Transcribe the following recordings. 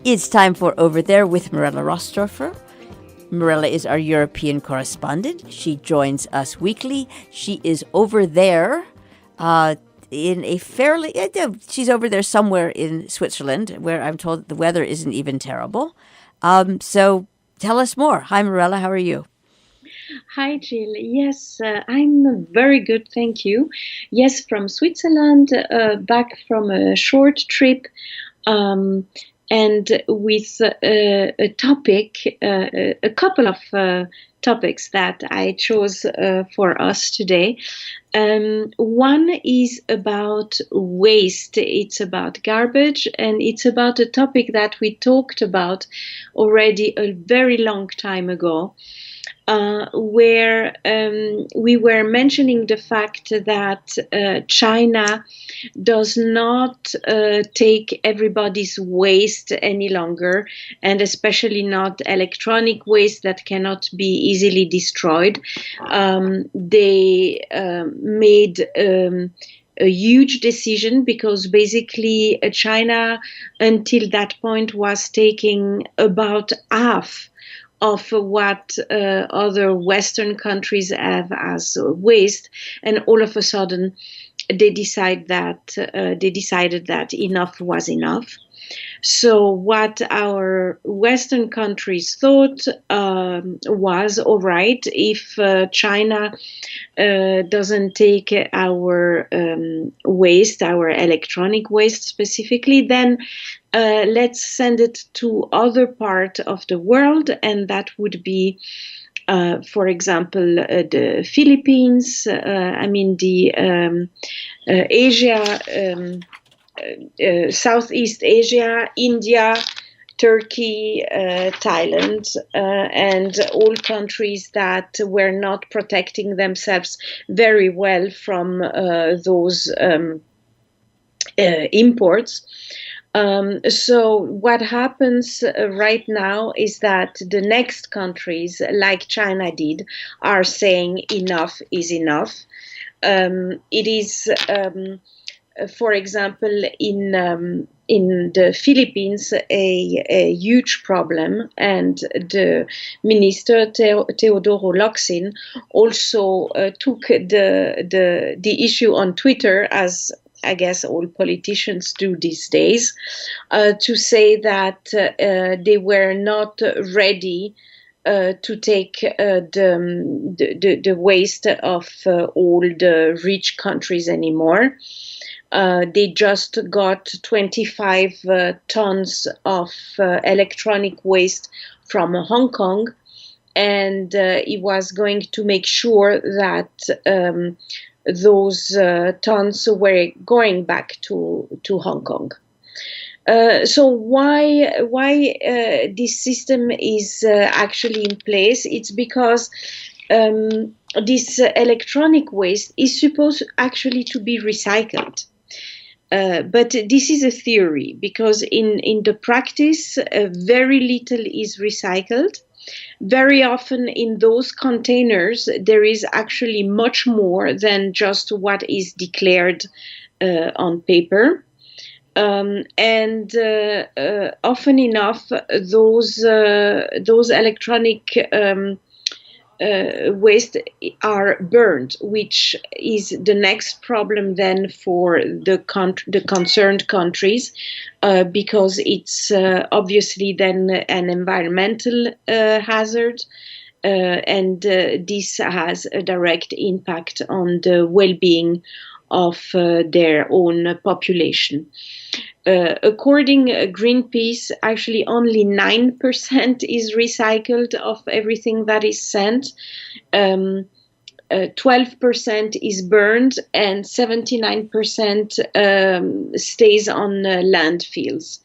It's time for Over There with Mirella Rastorfer. Mirella is our European correspondent. She joins us weekly. She is over there in a fairly... she's over there somewhere in Switzerland, where I'm told the weather isn't even terrible. So tell us more. Hi, Mirella. How are you? Hi, Jill. Yes, I'm very good, thank you. Yes, from Switzerland, back from a short trip, and with a topic, a couple of topics that I chose for us today. One is about waste. It's about garbage, and it's about a topic that we talked about already a very long time ago. Where we were mentioning the fact that China does not take everybody's waste any longer, and especially not electronic waste that cannot be easily destroyed. They made a huge decision because basically China until that point was taking about half of what other Western countries have as waste, and all of a sudden they decided that enough was enough. So what our Western countries thought was, all right, if China doesn't take our waste, our electronic waste specifically, then let's send it to other part of the world, and that would be, for example, the Philippines. Asia. Southeast Asia, India, Turkey, Thailand, and all countries that were not protecting themselves very well from those imports. So what happens right now is that the next countries, like China did, are saying enough is enough. It is... for example, in the Philippines, a huge problem, and the minister Teodoro Locsin also took the issue on Twitter, as I guess all politicians do these days, to say that they were not ready to take the waste of all the rich countries anymore. They just got 25 tons of electronic waste from Hong Kong, and he was going to make sure that those tons were going back to Hong Kong. So why this system is actually in place? It's because this electronic waste is supposed actually to be recycled. But this is a theory, because in the practice, very little is recycled. Very often in those containers, there is actually much more than just what is declared on paper. And often enough, those electronic waste are burned, which is the next problem then for the concerned countries, because it's obviously then an environmental hazard, and this has a direct impact on the well-being of their own population. According to Greenpeace, actually only 9% is recycled of everything that is sent. 12% is burned, and 79% stays on landfills.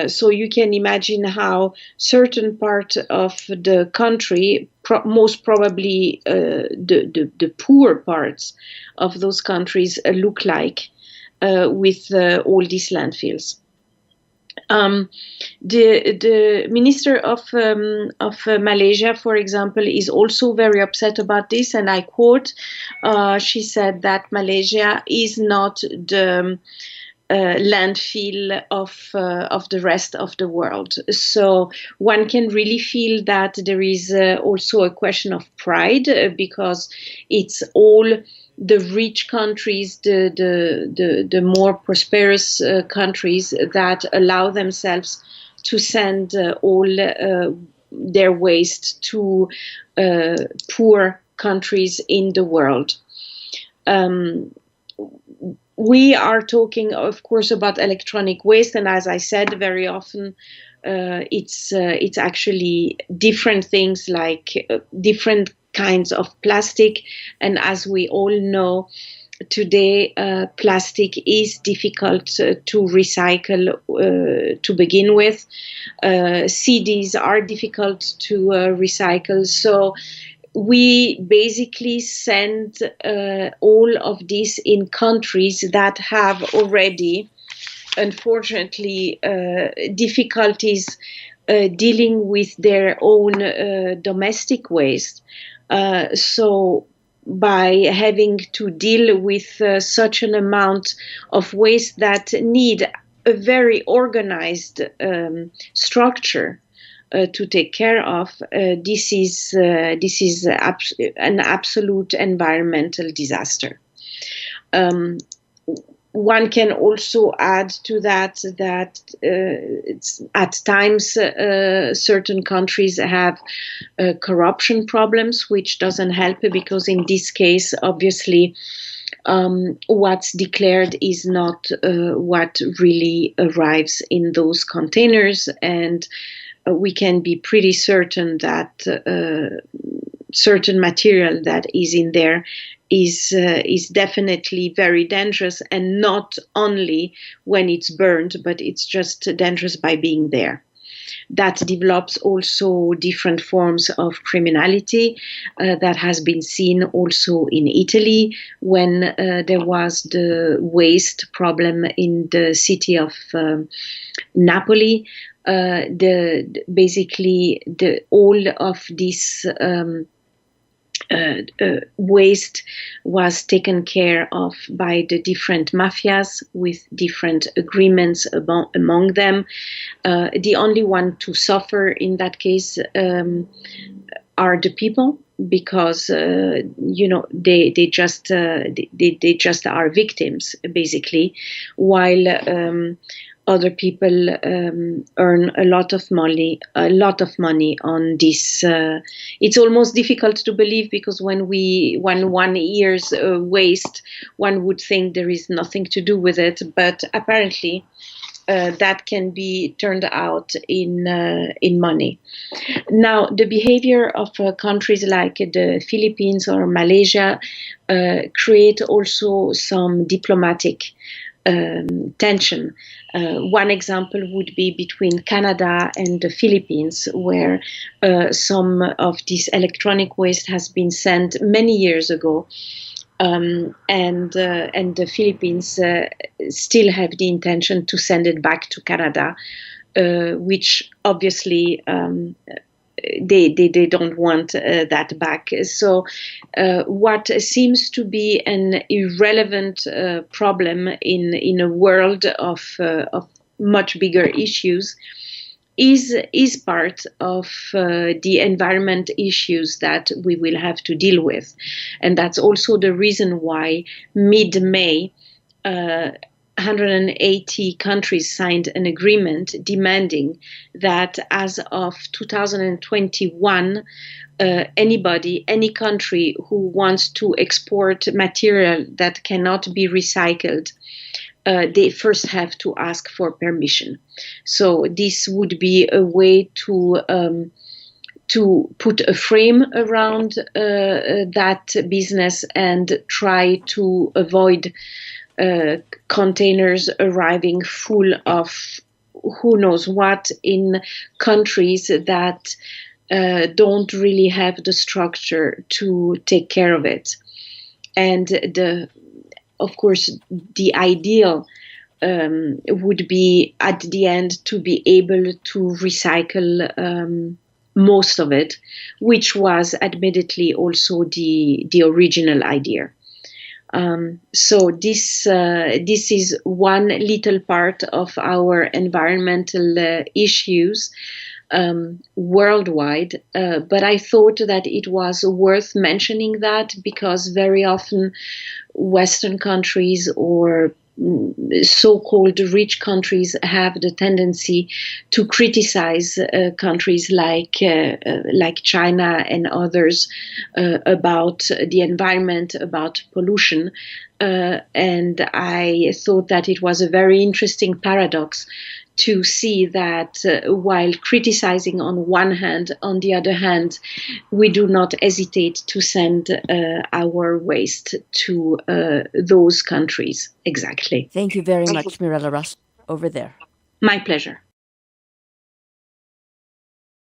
So you can imagine how certain part of the country, most probably the poor parts of those countries, look like with all these landfills. The minister of Malaysia, for example, is also very upset about this, and I quote, she said that Malaysia is not the landfill of the rest of the world. So one can really feel that there is also a question of pride, because it's all the rich countries, the more prosperous countries that allow themselves to send all their waste to poor countries in the world. We are talking, of course, about electronic waste, and as I said, very often it's actually different things, like different kinds of plastic. And as we all know, today plastic is difficult to recycle to begin with. CDs are difficult to recycle. So we basically send all of this in countries that have already, unfortunately, difficulties dealing with their own domestic waste. So by having to deal with such an amount of waste that need a very organized structure to take care of, this is an absolute environmental disaster. One can also add to that it's, at times certain countries have corruption problems, which doesn't help, because in this case, obviously, what's declared is not what really arrives in those containers, and we can be pretty certain that certain material that is in there is definitely very dangerous, and not only when it's burned, but it's just dangerous by being there. That develops also different forms of criminality that has been seen also in Italy when there was the waste problem in the city of Napoli. Basically all of this waste was taken care of by the different mafias with different agreements among them. The only one to suffer in that case are the people, because they just are victims basically, while other people earn a lot of money on this. It's almost difficult to believe, because when 1 year's waste, one would think there is nothing to do with it, but apparently that can be turned out in money. Now, the behavior of countries like the Philippines or Malaysia create also some diplomatic tension. One example would be between Canada and the Philippines, where some of this electronic waste has been sent many years ago, and the Philippines still have the intention to send it back to Canada, which obviously they don't want that back. So what seems to be an irrelevant problem in a world of much bigger issues is part of the environment issues that we will have to deal with. And that's also the reason why mid-May 180 countries signed an agreement demanding that as of 2021, any country who wants to export material that cannot be recycled, they first have to ask for permission. So this would be a way to put a frame around that business and try to avoid containers arriving full of who knows what in countries that don't really have the structure to take care of it. And of course, the ideal would be at the end to be able to recycle most of it, which was admittedly also the original idea. So this is one little part of our environmental issues worldwide. But I thought that it was worth mentioning that because very often Western countries or so-called rich countries have the tendency to criticize countries like China and others about the environment, about pollution. And I thought that it was a very interesting paradox to see that while criticizing on one hand, on the other hand, we do not hesitate to send our waste to those countries. Exactly. Thank you very much, Mirella Ross, over there. My pleasure.